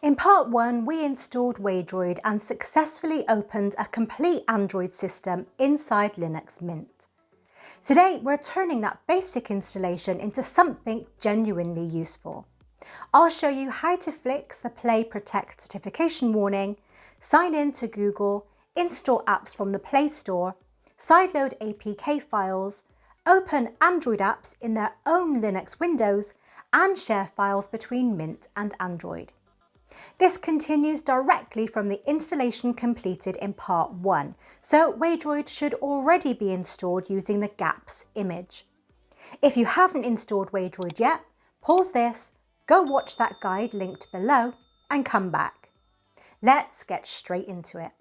In part 1, we installed Waydroid and successfully opened a complete Android system inside Linux Mint. Today, we're turning that basic installation into something genuinely useful. I'll show you how to fix the Play Protect certification warning, sign in to Google, install apps from the Play Store, sideload APK files, open Android apps in their own Linux windows, and share files between Mint and Android. This continues directly from the installation completed in part 1, so Waydroid should already be installed using the GApps image. If you haven't installed Waydroid yet, pause this, go watch that guide linked below and come back. Let's get straight into it.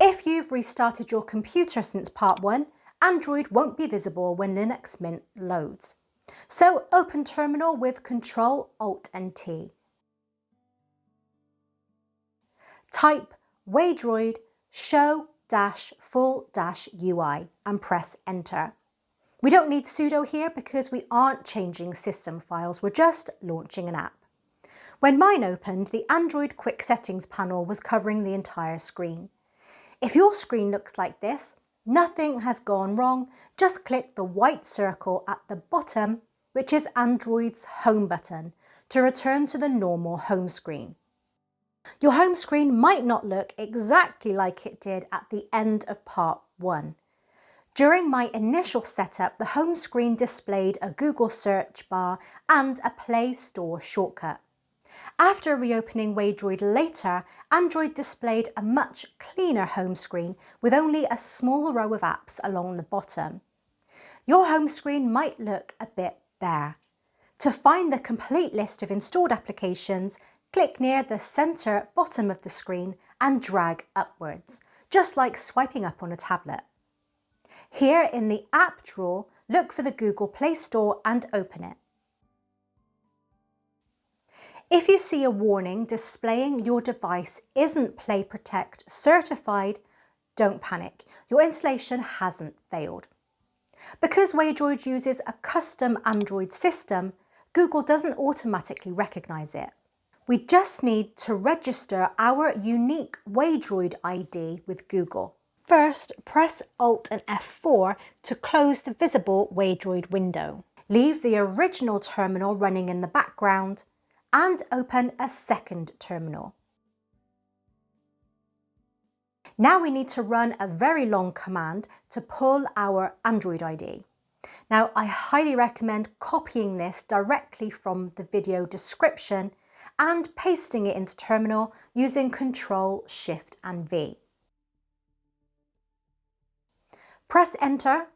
If you've restarted your computer since part 1, Android won't be visible when Linux Mint loads. So open Terminal with Ctrl, Alt and T. Type Waydroid show-full-UI and press Enter. We don't need sudo here because we aren't changing system files, we're just launching an app. When mine opened, the Android Quick Settings panel was covering the entire screen. If your screen looks like this, nothing has gone wrong, just click the white circle at the bottom, which is Android's home button, to return to the normal home screen. Your home screen might not look exactly like it did at the end of part 1. During my initial setup, the home screen displayed a Google search bar and a Play Store shortcut. After reopening Waydroid later, Android displayed a much cleaner home screen with only a small row of apps along the bottom. Your home screen might look a bit bare. To find the complete list of installed applications, click near the center bottom of the screen and drag upwards, just like swiping up on a tablet. Here in the App drawer, look for the Google Play Store and open it. If you see a warning displaying your device isn't Play Protect certified, don't panic. Your installation hasn't failed. Because Waydroid uses a custom Android system, Google doesn't automatically recognize it. We just need to register our unique Waydroid ID with Google. First, press Alt and F4 to close the visible Waydroid window. Leave the original terminal running in the background and open a second terminal. Now we need to run a very long command to pull our Android ID. Now I highly recommend copying this directly from the video description and pasting it into terminal using Ctrl, Shift and V. Press Enter,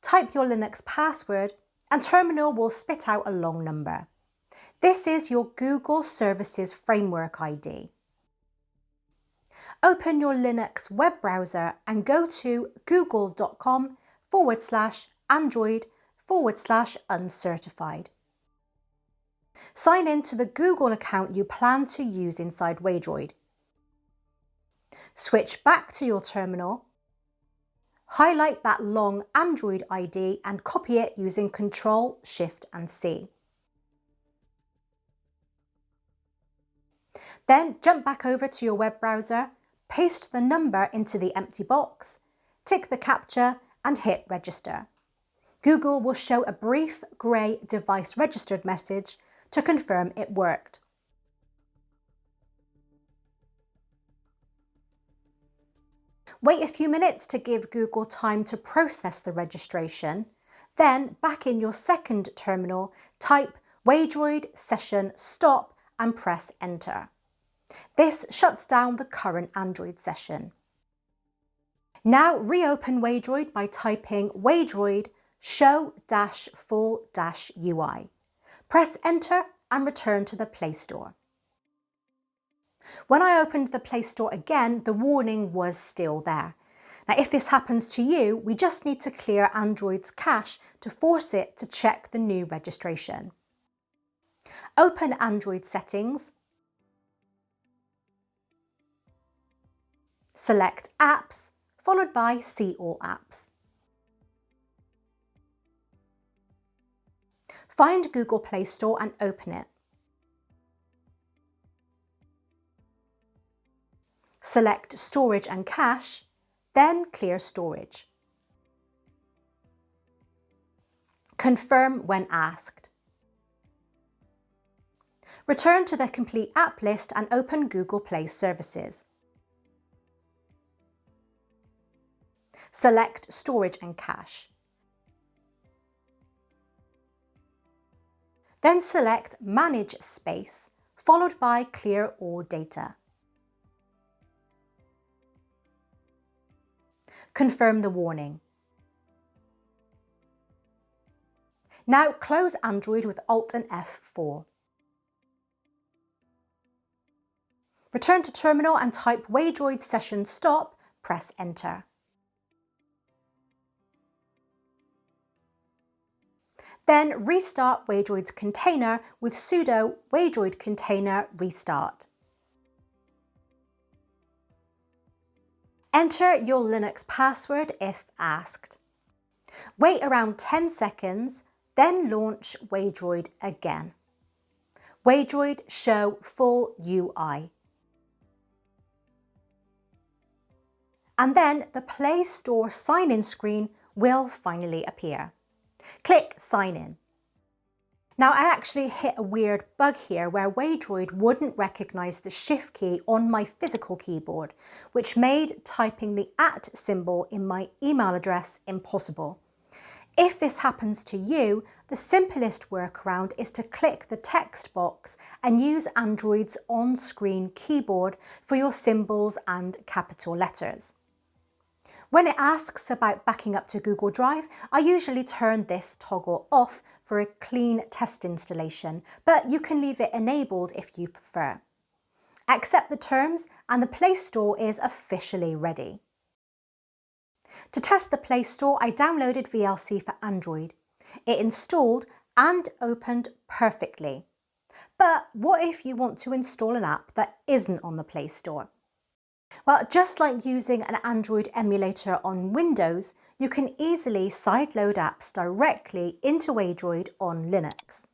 type your Linux password and terminal will spit out a long number. This is your Google Services Framework ID. Open your Linux web browser and go to google.com/android/uncertified. Sign in to the Google account you plan to use inside Waydroid. Switch back to your terminal. Highlight that long Android ID and copy it using Ctrl, Shift and C. Then jump back over to your web browser, paste the number into the empty box, tick the CAPTCHA and hit register. Google will show a brief grey device registered message to confirm it worked. Wait a few minutes to give Google time to process the registration. Then back in your second terminal, type Waydroid session stop and press Enter. This shuts down the current Android session. Now reopen Waydroid by typing Waydroid show-full-UI. Press Enter and return to the Play Store. When I opened the Play Store again, the warning was still there. Now, if this happens to you, we just need to clear Android's cache to force it to check the new registration. Open Android settings, select Apps, followed by See All Apps. Find Google Play Store and open it. Select Storage and Cache, then clear storage. Confirm when asked. Return to the complete app list and open Google Play Services. Select Storage and Cache. Then select Manage Space, followed by Clear All Data. Confirm the warning. Now close Android with Alt and F4. Return to terminal and type Waydroid session stop, press enter. Then restart Waydroid's container with sudo Waydroid container restart. Enter your Linux password if asked. Wait around 10 seconds, then launch Waydroid again. Waydroid show full UI. And then the Play Store sign-in screen will finally appear. Click Sign In. Now I actually hit a weird bug here where Waydroid wouldn't recognise the Shift key on my physical keyboard, which made typing the @ symbol in my email address impossible. If this happens to you, the simplest workaround is to click the text box and use Android's on-screen keyboard for your symbols and capital letters. When it asks about backing up to Google Drive, I usually turn this toggle off for a clean test installation, but you can leave it enabled if you prefer. Accept the terms and the Play Store is officially ready. To test the Play Store, I downloaded VLC for Android. It installed and opened perfectly. But what if you want to install an app that isn't on the Play Store? Well, just like using an Android emulator on Windows, you can easily sideload apps directly into Waydroid on Linux.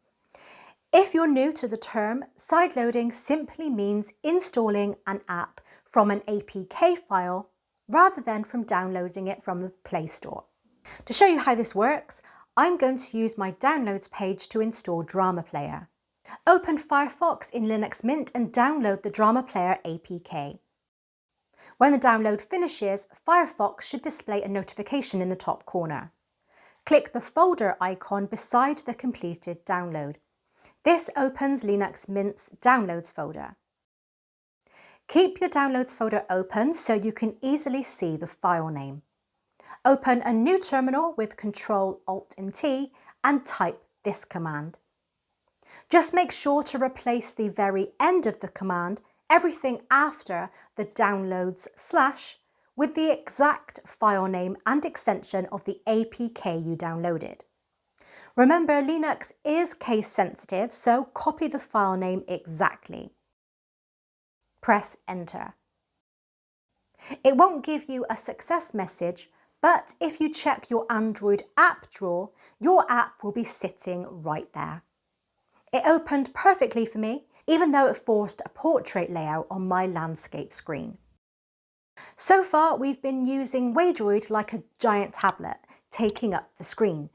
If you're new to the term, sideloading simply means installing an app from an APK file rather than from downloading it from the Play Store. To show you how this works, I'm going to use my Downloads page to install Drama Player. Open Firefox in Linux Mint and download the Drama Player APK. When the download finishes, Firefox should display a notification in the top corner. Click the folder icon beside the completed download. This opens Linux Mint's Downloads folder. Keep your Downloads folder open so you can easily see the file name. Open a new terminal with Ctrl, Alt and T and type this command. Just make sure to replace the very end of the command, everything after the downloads / with the exact file name and extension of the APK you downloaded. Remember, Linux is case sensitive, so copy the file name exactly. Press enter. It won't give you a success message, but if you check your Android app drawer, your app will be sitting right there. It opened perfectly for me, even though it forced a portrait layout on my landscape screen. So far, we've been using Waydroid like a giant tablet, taking up the screen.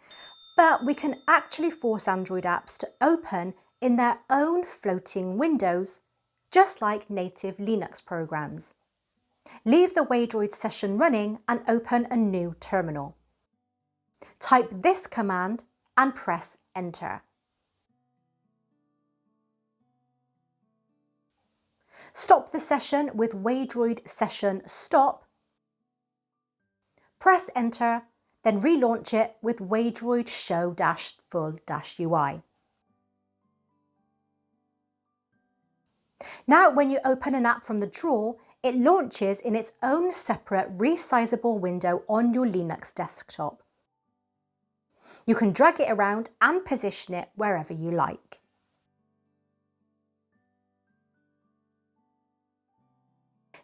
But we can actually force Android apps to open in their own floating windows, just like native Linux programs. Leave the Waydroid session running and open a new terminal. Type this command and press enter. Stop the session with Waydroid session stop. Press enter, then relaunch it with Waydroid show-full-UI. Now when you open an app from the drawer, it launches in its own separate resizable window on your Linux desktop. You can drag it around and position it wherever you like.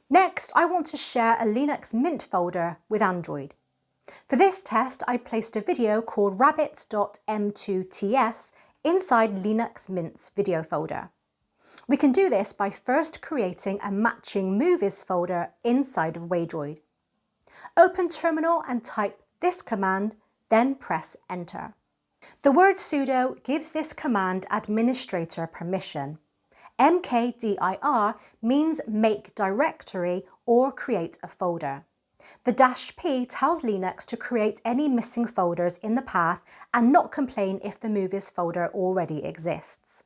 Next, I want to share a Linux Mint folder with Android. For this test, I placed a video called rabbits.m2ts inside Linux Mint's video folder. We can do this by first creating a matching movies folder inside of Waydroid. Open Terminal and type this command, then press Enter. The word sudo gives this command administrator permission. mkdir means make directory or create a folder. The -p tells Linux to create any missing folders in the path and not complain if the movies folder already exists.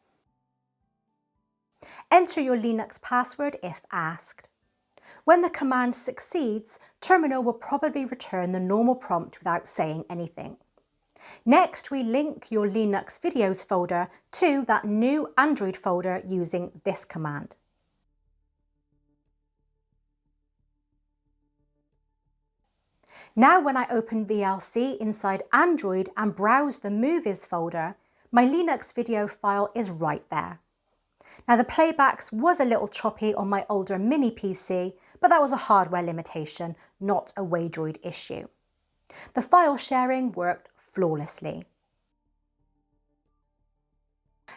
Enter your Linux password if asked. When the command succeeds, Terminal will probably return the normal prompt without saying anything. Next, we link your Linux videos folder to that new Android folder using this command. Now when I open VLC inside Android and browse the movies folder, my Linux video file is right there. Now the playbacks was a little choppy on my older mini PC, but that was a hardware limitation, not a Waydroid issue. The file sharing worked flawlessly.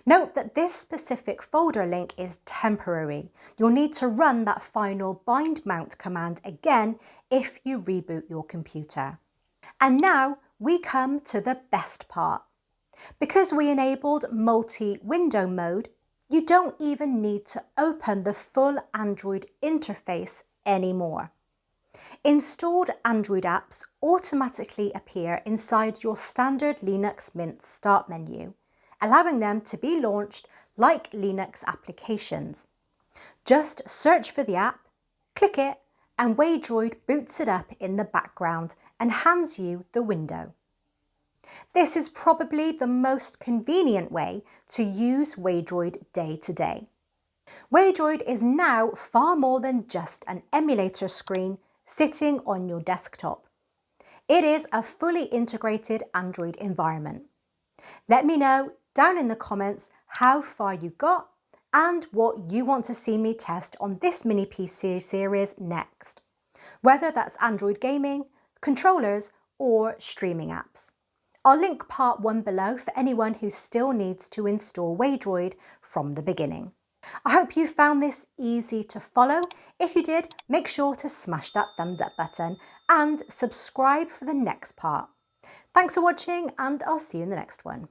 Note that this specific folder link is temporary. You'll need to run that final bind mount command again if you reboot your computer. And now we come to the best part. Because we enabled multi-window mode, you don't even need to open the full Android interface anymore. Installed Android apps automatically appear inside your standard Linux Mint start menu, allowing them to be launched like Linux applications. Just search for the app, click it, and Waydroid boots it up in the background and hands you the window. This is probably the most convenient way to use Waydroid day to day. Waydroid is now far more than just an emulator screen sitting on your desktop. It is a fully integrated Android environment. Let me know down in the comments how far you got and what you want to see me test on this mini PC series next, whether that's Android gaming, controllers, or streaming apps. I'll link part 1 below for anyone who still needs to install Waydroid from the beginning. I hope you found this easy to follow. If you did, make sure to smash that thumbs up button and subscribe for the next part. Thanks for watching, and I'll see you in the next one.